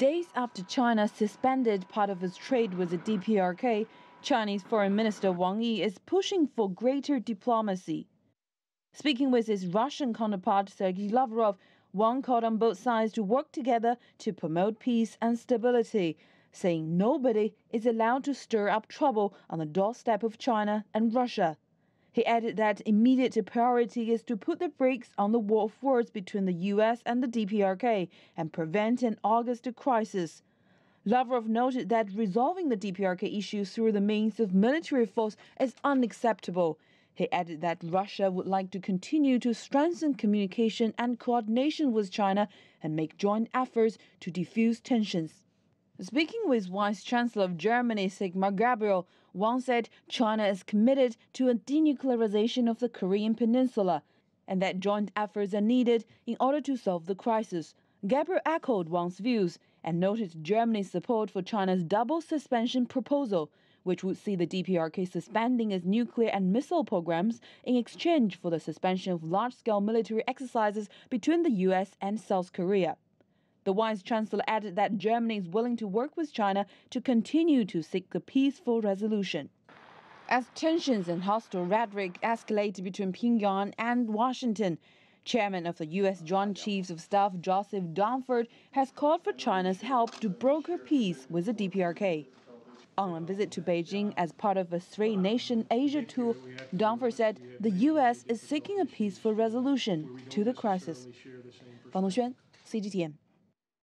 Days after China suspended part of its trade with the DPRK, Chinese Foreign Minister Wang Yi is pushing for greater diplomacy. Speaking with his Russian counterpart Sergei Lavrov, Wang called on both sides to work together to promote peace and stability, saying nobody is allowed to stir up trouble on the doorstep of China and Russia. He added that immediate priority is to put the brakes on the war of words between the U.S. and the DPRK and prevent an August crisis. Lavrov noted that resolving the DPRK issue through the means of military force is unacceptable. He added that Russia would like to continue to strengthen communication and coordination with China and make joint efforts to defuse tensions. Speaking with Vice Chancellor of Germany, Sigmar Gabriel, Wang said China is committed to a denuclearization of the Korean Peninsula and that joint efforts are needed in order to solve the crisis. Gabriel echoed Wang's views and noted Germany's support for China's double suspension proposal, which would see the DPRK suspending its nuclear and missile programs in exchange for the suspension of large-scale military exercises between the U.S. and South Korea. The Vice Chancellor added that Germany is willing to work with China to continue to seek a peaceful resolution. As tensions and hostile rhetoric escalate between Pyongyang and Washington, Chairman of the U.S. Joint Chiefs of Staff Joseph Dunford has called for China's help to broker peace with the DPRK. On a visit to Beijing as part of a three-nation Asia tour, Dunford said the U.S. is seeking a peaceful resolution to the crisis.方东轩, CGTN.